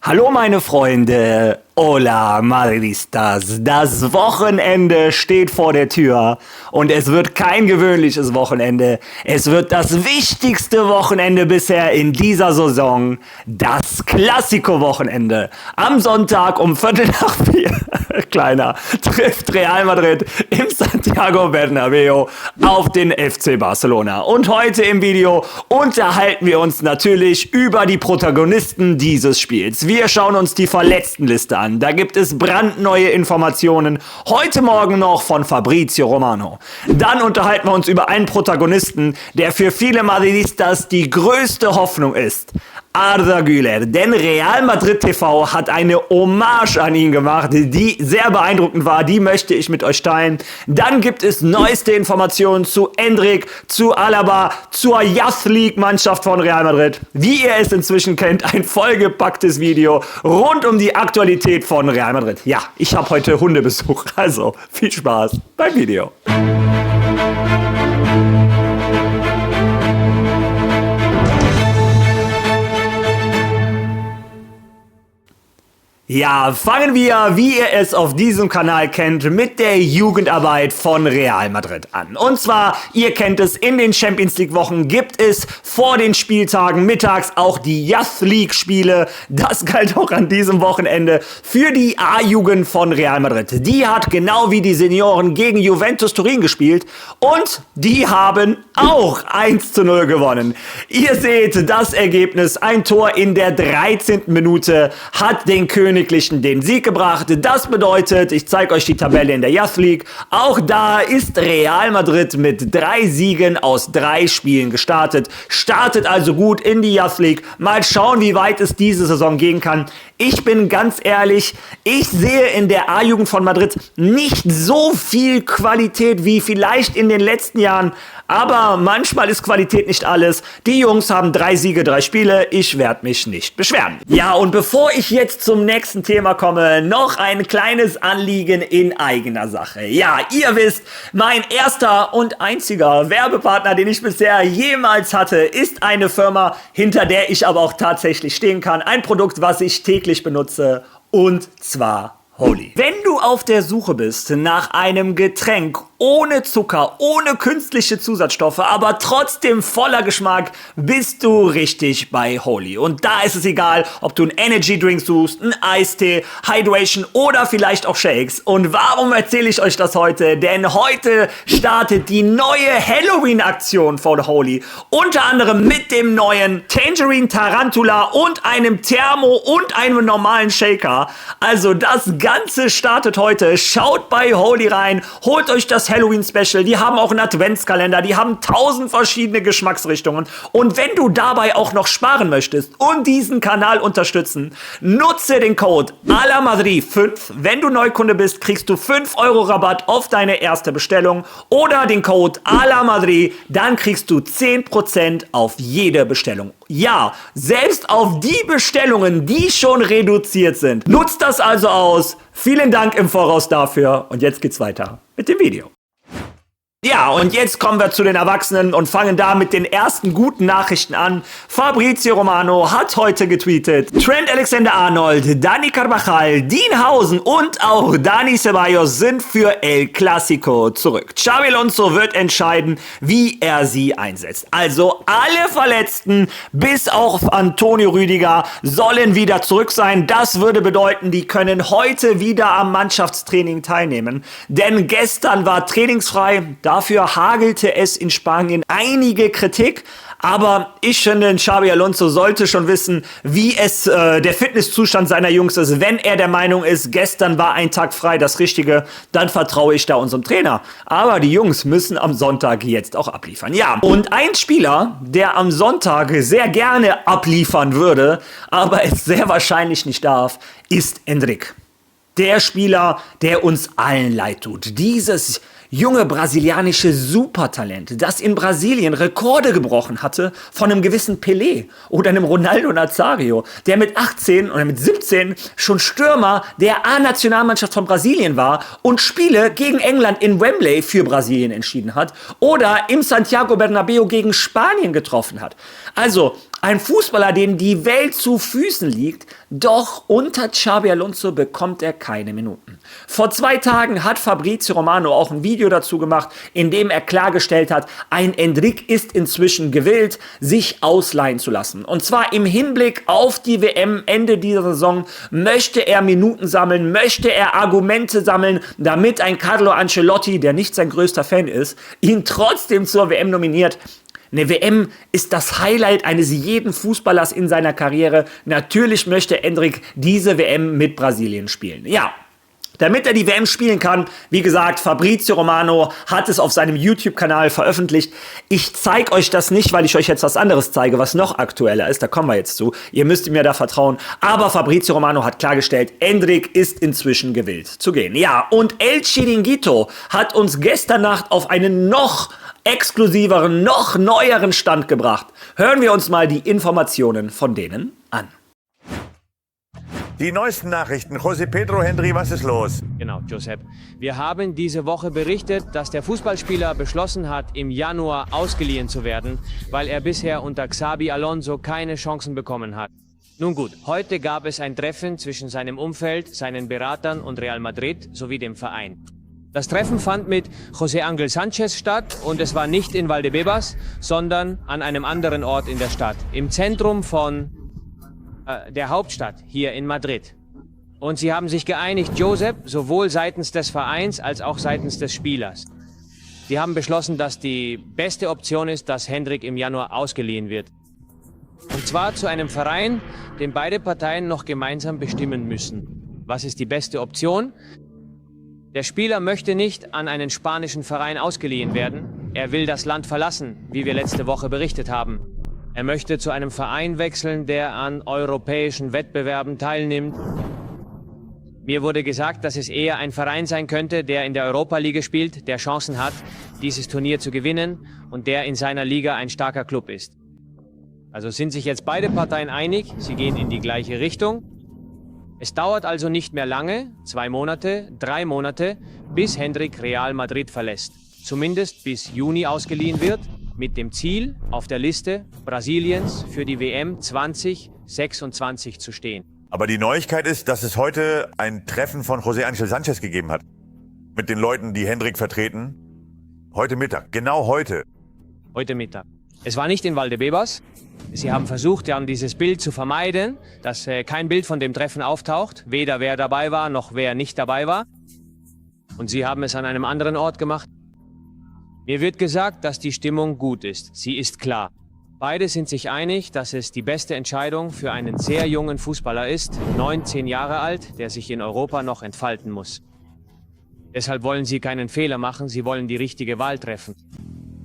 Hallo meine Freunde, hola Madridistas, das Wochenende steht vor der Tür und es wird kein gewöhnliches Wochenende, es wird das wichtigste Wochenende bisher in dieser Saison, das Clasico-Wochenende. Am Sonntag um 3:15, kleiner, trifft Real Madrid im Santiago Bernabéu auf den FC Barcelona. Und heute im Video unterhalten wir uns natürlich über die Protagonisten dieses Spiels. Wir schauen uns die Verletztenliste an. Da gibt es brandneue Informationen. Heute Morgen noch von Fabrizio Romano. Dann unterhalten wir uns über einen Protagonisten, der für viele Madridistas die größte Hoffnung ist. Arda Güler, denn Real Madrid TV hat eine Hommage an ihn gemacht, die sehr beeindruckend war, die möchte ich mit euch teilen. Dann gibt es neueste Informationen zu Endrick, zu Alaba, zur Youth League Mannschaft von Real Madrid. Wie ihr es inzwischen kennt, ein vollgepacktes Video rund um die Aktualität von Real Madrid. Ja, ich habe heute Hundebesuch, also viel Spaß beim Video. Ja, fangen wir, wie ihr es auf diesem Kanal kennt, mit der Jugendarbeit von Real Madrid an. Und zwar, ihr kennt es, in den Champions League Wochen gibt es vor den Spieltagen mittags auch die Youth League Spiele. Das galt auch an diesem Wochenende für die A-Jugend von Real Madrid. Die hat genau wie die Senioren gegen Juventus Turin gespielt und die haben auch 1:0 gewonnen. Ihr seht das Ergebnis, ein Tor in der 13. Minute hat den Königlichen den Sieg gebracht. Das bedeutet, ich zeige euch die Tabelle in der Youth League. Auch da ist Real Madrid mit 3 Siegen aus 3 Spielen gestartet. Startet also gut in die Youth League. Mal schauen, wie weit es diese Saison gehen kann. Ich bin ganz ehrlich, ich sehe in der A-Jugend von Madrid nicht so viel Qualität wie vielleicht in den letzten Jahren. Aber manchmal ist Qualität nicht alles. Die Jungs haben 3 Siege, 3 Spiele. Ich werde mich nicht beschweren. Ja, und bevor ich jetzt zum nächsten Thema komme, noch ein kleines Anliegen in eigener Sache. Ja, ihr wisst, mein erster und einziger Werbepartner, den ich bisher jemals hatte, ist eine Firma, hinter der ich aber auch tatsächlich stehen kann. Ein Produkt, was ich täglich benutze, und zwar Holy. Wenn du auf der Suche bist nach einem Getränk ohne Zucker, ohne künstliche Zusatzstoffe, aber trotzdem voller Geschmack, bist du richtig bei Holy. Und da ist es egal, ob du einen Energy Drink suchst, einen Eistee, Hydration oder vielleicht auch Shakes. Und warum erzähle ich euch das heute? Denn heute startet die neue Halloween-Aktion von Holy. Unter anderem mit dem neuen Tangerine Tarantula und einem Thermo und einem normalen Shaker. Also das Ganze startet heute. Schaut bei Holy rein, holt euch das Halloween-Special. Die haben auch einen Adventskalender, die haben 1000 verschiedene Geschmacksrichtungen. Und wenn du dabei auch noch sparen möchtest und diesen Kanal unterstützen, nutze den Code ALAMADRID5. Wenn du Neukunde bist, kriegst du 5 € Rabatt auf deine erste Bestellung. Oder den Code ALAMADRID, dann kriegst du 10% auf jede Bestellung. Ja, selbst auf die Bestellungen, die schon reduziert sind. Nutzt das also aus. Vielen Dank im Voraus dafür. Und jetzt geht's weiter mit dem Video. Ja, und jetzt kommen wir zu den Erwachsenen und fangen da mit den ersten guten Nachrichten an. Fabrizio Romano hat heute getweetet: Trent Alexander-Arnold, Dani Carvajal, Dean Housen und auch Dani Ceballos sind für El Clasico zurück. Xabi Alonso wird entscheiden, wie er sie einsetzt. Also alle Verletzten, bis auf Antonio Rüdiger, sollen wieder zurück sein. Das würde bedeuten, die können heute wieder am Mannschaftstraining teilnehmen. Denn gestern war trainingsfrei. Dafür hagelte es in Spanien einige Kritik, aber ich finde, Xabi Alonso sollte schon wissen, wie es der Fitnesszustand seiner Jungs ist. Wenn er der Meinung ist, gestern war ein Tag frei das Richtige, dann vertraue ich da unserem Trainer. Aber die Jungs müssen am Sonntag jetzt auch abliefern. Ja, und ein Spieler, der am Sonntag sehr gerne abliefern würde, aber es sehr wahrscheinlich nicht darf, ist Endrick. Der Spieler, der uns allen leid tut. Dieses junge brasilianische Supertalent, das in Brasilien Rekorde gebrochen hatte von einem gewissen Pelé oder einem Ronaldo Nazario, der mit 18 oder mit 17 schon Stürmer der A-Nationalmannschaft von Brasilien war und Spiele gegen England in Wembley für Brasilien entschieden hat oder im Santiago Bernabéu gegen Spanien getroffen hat. Also Ein Fußballer, dem die Welt zu Füßen liegt, doch unter Xabi Alonso bekommt er keine Minuten. Vor 2 Tagen hat Fabrizio Romano auch ein Video dazu gemacht, in dem er klargestellt hat, ein Endrick ist inzwischen gewillt, sich ausleihen zu lassen. Und zwar im Hinblick auf die WM Ende dieser Saison möchte er Minuten sammeln, möchte er Argumente sammeln, damit ein Carlo Ancelotti, der nicht sein größter Fan ist, ihn trotzdem zur WM nominiert. Eine WM ist das Highlight eines jeden Fußballers in seiner Karriere. Natürlich möchte Endrick diese WM mit Brasilien spielen. Ja, damit er die WM spielen kann, wie gesagt, Fabrizio Romano hat es auf seinem YouTube-Kanal veröffentlicht. Ich zeige euch das nicht, weil ich euch jetzt was anderes zeige, was noch aktueller ist. Da kommen wir jetzt zu. Ihr müsst mir da vertrauen. Aber Fabrizio Romano hat klargestellt, Endrick ist inzwischen gewillt zu gehen. Ja, und El Chiringuito hat uns gestern Nacht auf einen noch exklusiveren, noch neueren Stand gebracht. Hören wir uns mal die Informationen von denen an. Die neuesten Nachrichten. José Pedro Hendry, was ist los? Genau, Josep. Wir haben diese Woche berichtet, dass der Fußballspieler beschlossen hat, im Januar ausgeliehen zu werden, weil er bisher unter Xabi Alonso keine Chancen bekommen hat. Nun gut, heute gab es ein Treffen zwischen seinem Umfeld, seinen Beratern und Real Madrid sowie dem Verein. Das Treffen fand mit José Ángel Sánchez statt und es war nicht in Valdebebas, sondern an einem anderen Ort in der Stadt, im Zentrum von der Hauptstadt hier in Madrid. Und sie haben sich geeinigt, Josep, sowohl seitens des Vereins als auch seitens des Spielers. Sie haben beschlossen, dass die beste Option ist, dass Hendrick im Januar ausgeliehen wird. Und zwar zu einem Verein, den beide Parteien noch gemeinsam bestimmen müssen. Was ist die beste Option? Der Spieler möchte nicht an einen spanischen Verein ausgeliehen werden. Er will das Land verlassen, wie wir letzte Woche berichtet haben. Er möchte zu einem Verein wechseln, der an europäischen Wettbewerben teilnimmt. Mir wurde gesagt, dass es eher ein Verein sein könnte, der in der Europa-Liga spielt, der Chancen hat, dieses Turnier zu gewinnen und der in seiner Liga ein starker Club ist. Also sind sich jetzt beide Parteien einig, sie gehen in die gleiche Richtung. Es dauert also nicht mehr lange, 2 Monate, 3 Monate, bis Hendrick Real Madrid verlässt. Zumindest bis Juni ausgeliehen wird, mit dem Ziel, auf der Liste Brasiliens für die WM 2026 zu stehen. Aber die Neuigkeit ist, dass es heute ein Treffen von José Ángel Sánchez gegeben hat. Mit den Leuten, die Hendrick vertreten. Heute Mittag, genau heute. Heute Mittag. Es war nicht in Valdebebas. Sie haben versucht, dann dieses Bild zu vermeiden, dass kein Bild von dem Treffen auftaucht, weder wer dabei war, noch wer nicht dabei war. Und sie haben es an einem anderen Ort gemacht. Mir wird gesagt, dass die Stimmung gut ist. Sie ist klar. Beide sind sich einig, dass es die beste Entscheidung für einen sehr jungen Fußballer ist, 19 Jahre alt, der sich in Europa noch entfalten muss. Deshalb wollen sie keinen Fehler machen, sie wollen die richtige Wahl treffen.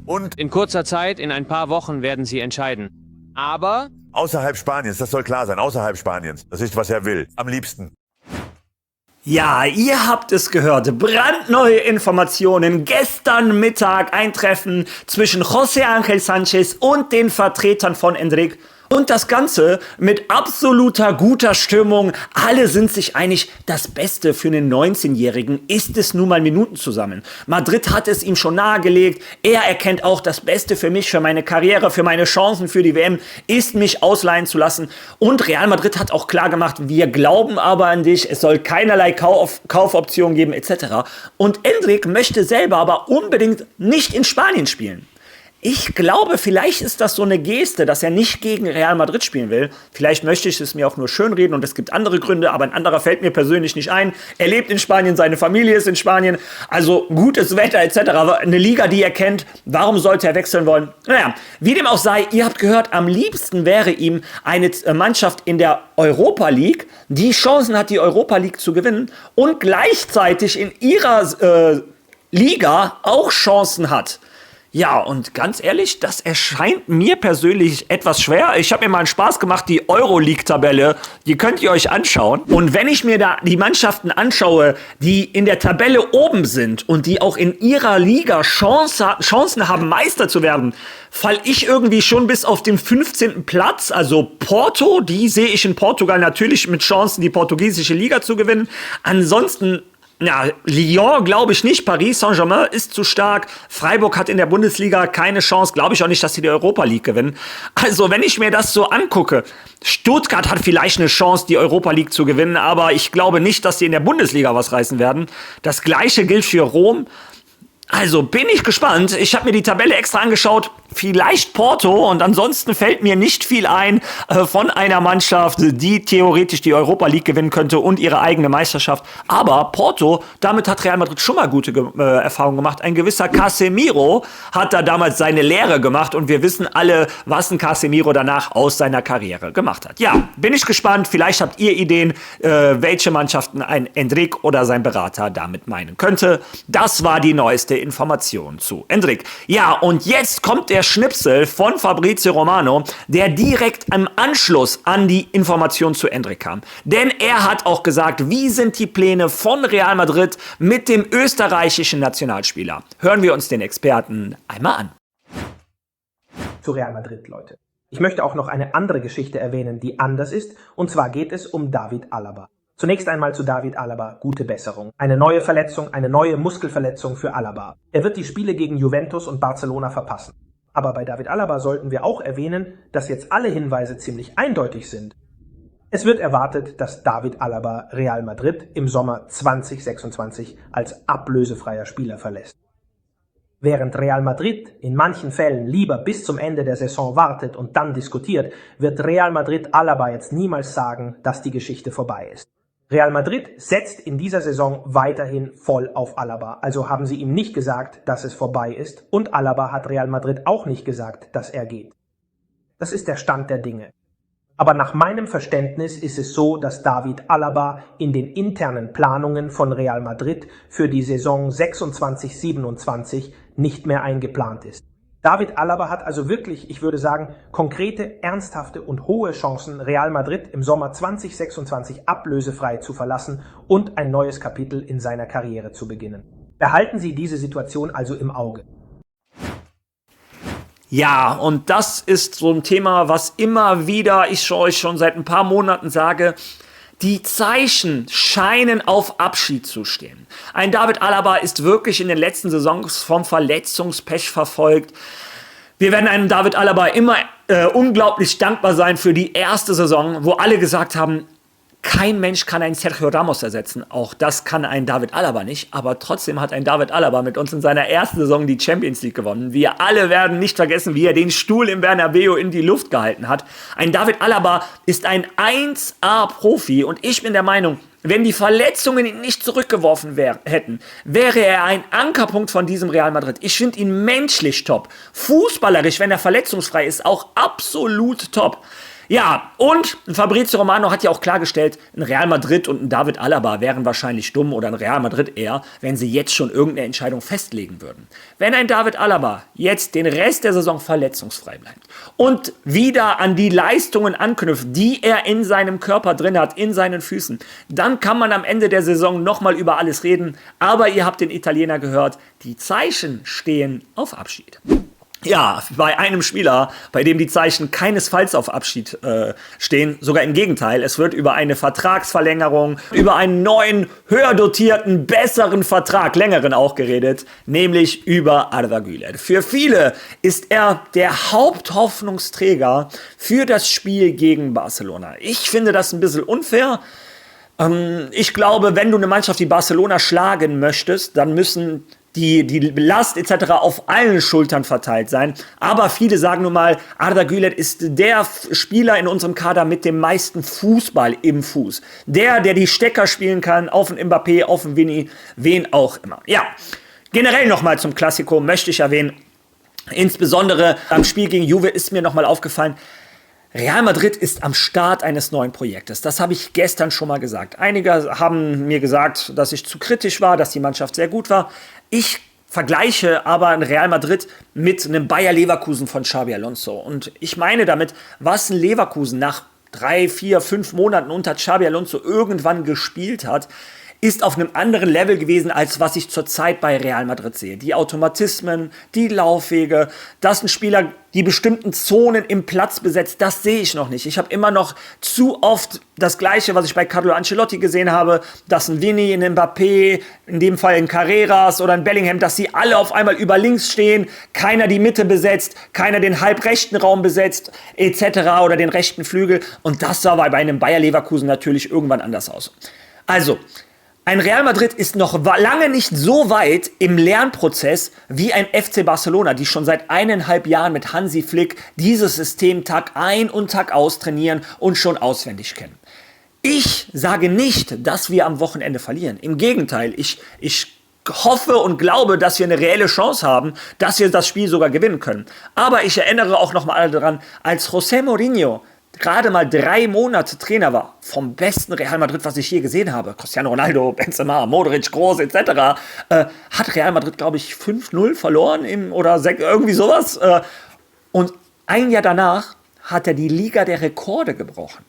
Und In kurzer Zeit, in ein paar Wochen, werden sie entscheiden. Aber außerhalb Spaniens, das soll klar sein, außerhalb Spaniens. Das ist, was er will. Am liebsten. Ja, ihr habt es gehört. Brandneue Informationen. Gestern Mittag ein Treffen zwischen José Ángel Sánchez und den Vertretern von Endrick. Und das Ganze mit absoluter guter Stimmung. Alle sind sich einig, das Beste für einen 19-Jährigen ist es nun mal Minuten zu sammeln. Madrid hat es ihm schon nahegelegt. Er erkennt auch, das Beste für mich, für meine Karriere, für meine Chancen für die WM ist, mich ausleihen zu lassen. Und Real Madrid hat auch klar gemacht, wir glauben aber an dich, es soll keinerlei Kaufoptionen geben etc. Und Endrick möchte selber aber unbedingt nicht in Spanien spielen. Ich glaube, vielleicht ist das so eine Geste, dass er nicht gegen Real Madrid spielen will. Vielleicht möchte ich es mir auch nur schönreden und es gibt andere Gründe, aber ein anderer fällt mir persönlich nicht ein. Er lebt in Spanien, seine Familie ist in Spanien, also gutes Wetter etc. Eine Liga, die er kennt. Warum sollte er wechseln wollen? Naja, wie dem auch sei, ihr habt gehört, am liebsten wäre ihm eine Mannschaft in der Europa League, die Chancen hat, die Europa League zu gewinnen und gleichzeitig in ihrer Liga auch Chancen hat. Ja, und ganz ehrlich, das erscheint mir persönlich etwas schwer. Ich habe mir mal einen Spaß gemacht, die Euroleague-Tabelle, die könnt ihr euch anschauen. Und wenn ich mir da die Mannschaften anschaue, die in der Tabelle oben sind und die auch in ihrer Liga Chancen haben, Meister zu werden, falle ich irgendwie schon bis auf den 15. Platz. Also Porto, die sehe ich in Portugal natürlich mit Chancen, die portugiesische Liga zu gewinnen. Ansonsten Ja, Lyon glaube ich nicht. Paris Saint-Germain ist zu stark. Freiburg hat in der Bundesliga keine Chance. Glaube ich auch nicht, dass sie die Europa League gewinnen. Also, wenn ich mir das so angucke, Stuttgart hat vielleicht eine Chance, die Europa League zu gewinnen, aber ich glaube nicht, dass sie in der Bundesliga was reißen werden. Das Gleiche gilt für Rom. Also bin ich gespannt. Ich habe mir die Tabelle extra angeschaut. Vielleicht Porto und ansonsten fällt mir nicht viel ein von einer Mannschaft, die theoretisch die Europa League gewinnen könnte und ihre eigene Meisterschaft. Aber Porto, damit hat Real Madrid schon mal gute Erfahrungen gemacht. Ein gewisser Casemiro hat da damals seine Lehre gemacht und wir wissen alle, was ein Casemiro danach aus seiner Karriere gemacht hat. Ja, bin ich gespannt. Vielleicht habt ihr Ideen, welche Mannschaften ein Endrick oder sein Berater damit meinen könnte. Das war die neueste Information zu Endrick. Ja, und jetzt kommt der Schnipsel von Fabrizio Romano, der direkt im Anschluss an die Information zu Endrick kam. Denn er hat auch gesagt, wie sind die Pläne von Real Madrid mit dem österreichischen Nationalspieler. Hören wir uns den Experten einmal an. Zu Real Madrid, Leute. Ich möchte auch noch eine andere Geschichte erwähnen, die anders ist, und zwar geht es um David Alaba. Zunächst einmal zu David Alaba, gute Besserung. Eine neue Verletzung, eine neue Muskelverletzung für Alaba. Er wird die Spiele gegen Juventus und Barcelona verpassen. Aber bei David Alaba sollten wir auch erwähnen, dass jetzt alle Hinweise ziemlich eindeutig sind. Es wird erwartet, dass David Alaba Real Madrid im Sommer 2026 als ablösefreier Spieler verlässt. Während Real Madrid in manchen Fällen lieber bis zum Ende der Saison wartet und dann diskutiert, wird Real Madrid Alaba jetzt niemals sagen, dass die Geschichte vorbei ist. Real Madrid setzt in dieser Saison weiterhin voll auf Alaba, also haben sie ihm nicht gesagt, dass es vorbei ist, und Alaba hat Real Madrid auch nicht gesagt, dass er geht. Das ist der Stand der Dinge. Aber nach meinem Verständnis ist es so, dass David Alaba in den internen Planungen von Real Madrid für die Saison 26/27 nicht mehr eingeplant ist. David Alaba hat also wirklich, ich würde sagen, konkrete, ernsthafte und hohe Chancen, Real Madrid im Sommer 2026 ablösefrei zu verlassen und ein neues Kapitel in seiner Karriere zu beginnen. Behalten Sie diese Situation also im Auge. Ja, und das ist so ein Thema, was immer wieder ich euch schon seit ein paar Monaten sage. Die Zeichen scheinen auf Abschied zu stehen. Ein David Alaba ist wirklich in den letzten Saisons vom Verletzungspech verfolgt. Wir werden einem David Alaba immer unglaublich dankbar sein für die erste Saison, wo alle gesagt haben, kein Mensch kann einen Sergio Ramos ersetzen. Auch das kann ein David Alaba nicht. Aber trotzdem hat ein David Alaba mit uns in seiner ersten Saison die Champions League gewonnen. Wir alle werden nicht vergessen, wie er den Stuhl im Bernabeu in die Luft gehalten hat. Ein David Alaba ist ein 1A-Profi. Und ich bin der Meinung, wenn die Verletzungen ihn nicht zurückgeworfen hätten, wäre er ein Ankerpunkt von diesem Real Madrid. Ich finde ihn menschlich top. Fußballerisch, wenn er verletzungsfrei ist, auch absolut top. Ja, und Fabrizio Romano hat ja auch klargestellt, ein Real Madrid und ein David Alaba wären wahrscheinlich dumm, oder ein Real Madrid eher, wenn sie jetzt schon irgendeine Entscheidung festlegen würden. Wenn ein David Alaba jetzt den Rest der Saison verletzungsfrei bleibt und wieder an die Leistungen anknüpft, die er in seinem Körper drin hat, in seinen Füßen, dann kann man am Ende der Saison nochmal über alles reden. Aber ihr habt den Italiener gehört, die Zeichen stehen auf Abschied. Ja, bei einem Spieler, bei dem die Zeichen keinesfalls auf Abschied stehen, sogar im Gegenteil. Es wird über eine Vertragsverlängerung, über einen neuen, höher dotierten, besseren Vertrag, längeren auch geredet, nämlich über Arda Güler. Für viele ist er der Haupthoffnungsträger für das Spiel gegen Barcelona. Ich finde das ein bisschen unfair. Ich glaube, wenn du eine Mannschaft wie Barcelona schlagen möchtest, dann müssen die Last etc. auf allen Schultern verteilt sein. Aber viele sagen nun mal, Arda Güler ist der Spieler in unserem Kader mit dem meisten Fußball im Fuß. Der die Stecker spielen kann, auf den Mbappé, auf den Vini, wen auch immer. Ja, generell nochmal zum Klassiko möchte ich erwähnen, insbesondere am Spiel gegen Juve ist mir nochmal aufgefallen, Real Madrid ist am Start eines neuen Projektes. Das habe ich gestern schon mal gesagt. Einige haben mir gesagt, dass ich zu kritisch war, dass die Mannschaft sehr gut war. Ich vergleiche aber ein Real Madrid mit einem Bayer Leverkusen von Xabi Alonso. Und ich meine damit, was ein Leverkusen nach 3, 4, 5 Monaten unter Xabi Alonso irgendwann gespielt hat, ist auf einem anderen Level gewesen, als was ich zurzeit bei Real Madrid sehe. Die Automatismen, die Laufwege, dass ein Spieler die bestimmten Zonen im Platz besetzt, das sehe ich noch nicht. Ich habe immer noch zu oft das Gleiche, was ich bei Carlo Ancelotti gesehen habe, dass ein Vini, ein Mbappé, in dem Fall ein Carreras oder ein Bellingham, dass sie alle auf einmal über links stehen, keiner die Mitte besetzt, keiner den halbrechten Raum besetzt, etc. oder den rechten Flügel. Und das sah bei einem Bayer Leverkusen natürlich irgendwann anders aus. Also, ein Real Madrid ist noch lange nicht so weit im Lernprozess wie ein FC Barcelona, die schon seit 1,5 Jahren mit Hansi Flick dieses System Tag ein und Tag aus trainieren und schon auswendig kennen. Ich sage nicht, dass wir am Wochenende verlieren. Im Gegenteil, ich hoffe und glaube, dass wir eine reelle Chance haben, dass wir das Spiel sogar gewinnen können. Aber ich erinnere auch nochmal daran, als José Mourinho gerade mal 3 Monate Trainer war, vom besten Real Madrid, was ich je gesehen habe, Cristiano Ronaldo, Benzema, Modric, Kroos etc., hat Real Madrid, glaube ich, 5-0 verloren oder irgendwie sowas. Und ein Jahr danach hat er die Liga der Rekorde gebrochen.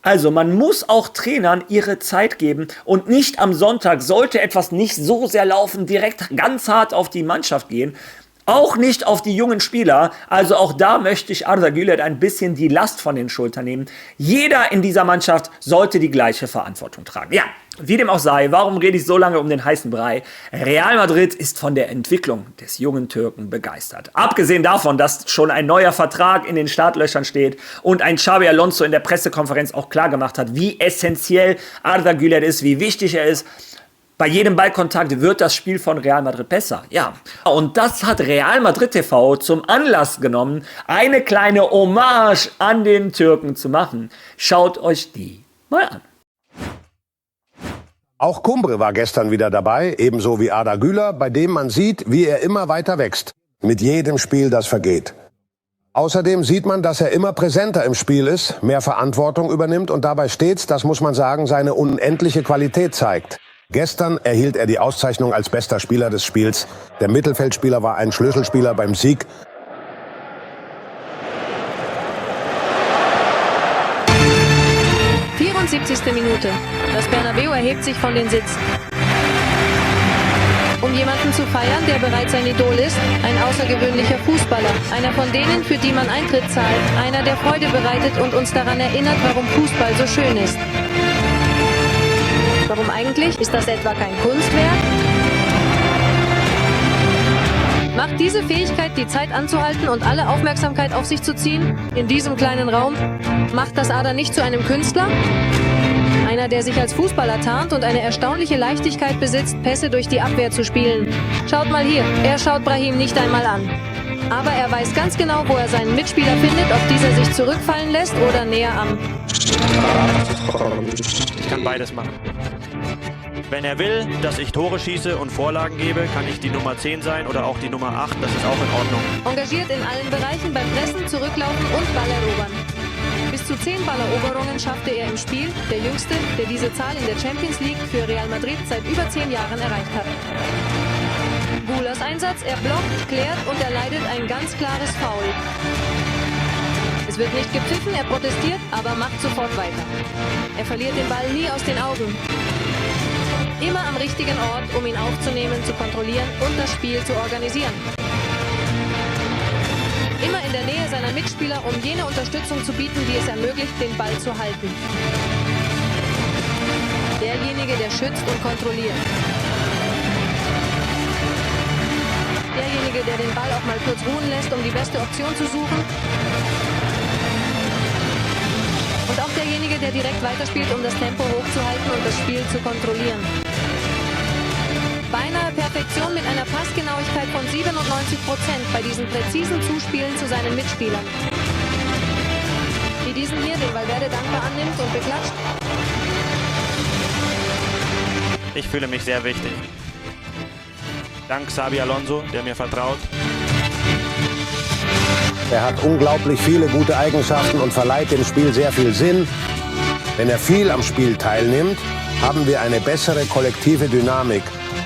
Also man muss auch Trainern ihre Zeit geben und nicht am Sonntag, sollte etwas nicht so sehr laufen, direkt ganz hart auf die Mannschaft gehen. Auch nicht auf die jungen Spieler. Also auch da möchte ich Arda Güler ein bisschen die Last von den Schultern nehmen. Jeder in dieser Mannschaft sollte die gleiche Verantwortung tragen. Ja, wie dem auch sei, warum rede ich so lange um den heißen Brei? Real Madrid ist von der Entwicklung des jungen Türken begeistert. Abgesehen davon, dass schon ein neuer Vertrag in den Startlöchern steht und ein Xabi Alonso in der Pressekonferenz auch klargemacht hat, wie essentiell Arda Güler ist, wie wichtig er ist. Bei jedem Ballkontakt wird das Spiel von Real Madrid besser. Ja, und das hat Real Madrid TV zum Anlass genommen, eine kleine Hommage an den Türken zu machen. Schaut euch die mal an. Auch Cumbre war gestern wieder dabei, ebenso wie Arda Güler, bei dem man sieht, wie er immer weiter wächst. Mit jedem Spiel, das vergeht. Außerdem sieht man, dass er immer präsenter im Spiel ist, mehr Verantwortung übernimmt und dabei stets, das muss man sagen, seine unendliche Qualität zeigt. Gestern erhielt er die Auszeichnung als bester Spieler des Spiels. Der Mittelfeldspieler war ein Schlüsselspieler beim Sieg. Die 74. Minute. Das Bernabeu erhebt sich von den Sitzen. Um jemanden zu feiern, der bereits ein Idol ist, ein außergewöhnlicher Fußballer. Einer von denen, für die man Eintritt zahlt. Einer, der Freude bereitet und uns daran erinnert, warum Fußball so schön ist. Warum eigentlich? Ist das etwa kein Kunstwerk? Macht diese Fähigkeit, die Zeit anzuhalten und alle Aufmerksamkeit auf sich zu ziehen, in diesem kleinen Raum, macht das Arda nicht zu einem Künstler? Einer, der sich als Fußballer tarnt und eine erstaunliche Leichtigkeit besitzt, Pässe durch die Abwehr zu spielen. Schaut mal hier, er schaut Brahim nicht einmal an. Aber er weiß ganz genau, wo er seinen Mitspieler findet, ob dieser sich zurückfallen lässt oder näher am... Ich kann beides machen. Wenn er will, dass ich Tore schieße und Vorlagen gebe, kann ich die Nummer 10 sein oder auch die Nummer 8, das ist auch in Ordnung. Engagiert in allen Bereichen beim Pressen, Zurücklaufen und Ball erobern. Bis zu 10 Balleroberungen schaffte er im Spiel, der jüngste, der diese Zahl in der Champions League für Real Madrid seit über 10 Jahren erreicht hat. Gulas Einsatz, er blockt, klärt und erleidet ein ganz klares Foul. Es wird nicht gepfiffen, er protestiert, aber macht sofort weiter. Er verliert den Ball nie aus den Augen. Immer am richtigen Ort, um ihn aufzunehmen, zu kontrollieren und das Spiel zu organisieren. Immer in der Nähe seiner Mitspieler, um jene Unterstützung zu bieten, die es ermöglicht, den Ball zu halten. Derjenige, der schützt und kontrolliert. Derjenige, der den Ball auch mal kurz ruhen lässt, um die beste Option zu suchen. Und auch derjenige, der direkt weiterspielt, um das Tempo hochzuhalten und das Spiel zu kontrollieren. Beinahe Perfektion mit einer Passgenauigkeit von 97% bei diesen präzisen Zuspielen zu seinen Mitspielern. Wie diesen hier, den Valverde dankbar annimmt und beklatscht. Ich fühle mich sehr wichtig. Dank Xabi Alonso, der mir vertraut. Er hat unglaublich viele gute Eigenschaften und verleiht dem Spiel sehr viel Sinn. Wenn er viel am Spiel teilnimmt, haben wir eine bessere kollektive Dynamik.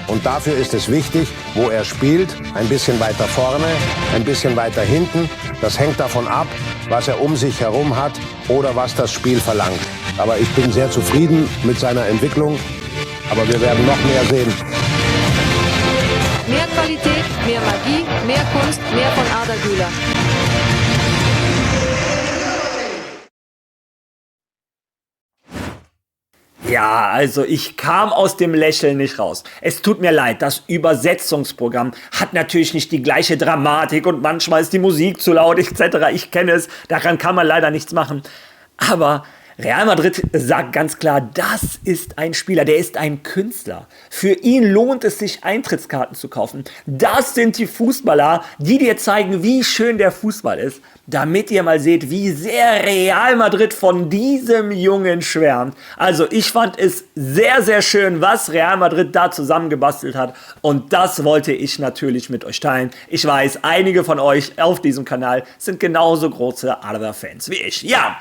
Und dafür ist es wichtig, wo er spielt, ein bisschen weiter vorne, ein bisschen weiter hinten. Das hängt davon ab, was er um sich herum hat oder was das Spiel verlangt. Aber ich bin sehr zufrieden mit seiner Entwicklung. Aber wir werden noch mehr sehen. Mehr Qualität, mehr Magie, mehr Kunst, mehr von Arda Güler. Ja, also ich kam aus dem Lächeln nicht raus. Es tut mir leid, das Übersetzungsprogramm hat natürlich nicht die gleiche Dramatik und manchmal ist die Musik zu laut etc. Ich kenne es, daran kann man leider nichts machen. Aber Real Madrid sagt ganz klar, das ist ein Spieler, der ist ein Künstler. Für ihn lohnt es sich, Eintrittskarten zu kaufen. Das sind die Fußballer, die dir zeigen, wie schön der Fußball ist, damit ihr mal seht, wie sehr Real Madrid von diesem Jungen schwärmt. Also ich fand es sehr, sehr schön, was Real Madrid da zusammengebastelt hat. Und das wollte ich natürlich mit euch teilen. Ich weiß, einige von euch auf diesem Kanal sind genauso große Alaba-Fans wie ich. Ja.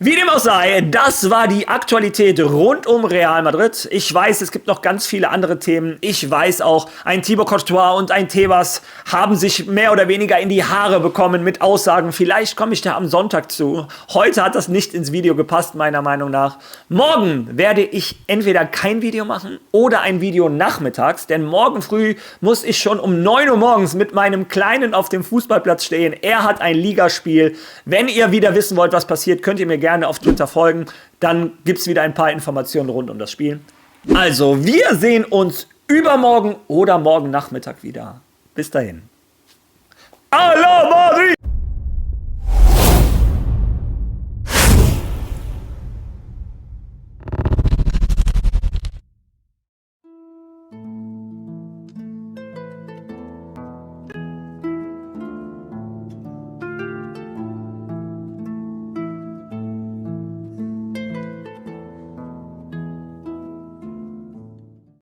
Wie dem auch sei, das war die Aktualität rund um Real Madrid. Ich weiß, es gibt noch ganz viele andere Themen. Ich weiß auch, ein Thibaut Courtois und ein Tebas haben sich mehr oder weniger in die Haare bekommen mit Aussagen. Vielleicht komme ich da am Sonntag zu. Heute hat das nicht ins Video gepasst, meiner Meinung nach. Morgen werde ich entweder kein Video machen oder ein Video nachmittags. Denn morgen früh muss ich schon um 9 Uhr morgens mit meinem Kleinen auf dem Fußballplatz stehen. Er hat ein Ligaspiel. Wenn ihr wieder wissen wollt, was passiert, könnt ihr mir gerne auf Twitter folgen, dann gibt es wieder ein paar Informationen rund um das Spiel. Also, wir sehen uns übermorgen oder morgen Nachmittag wieder. Bis dahin.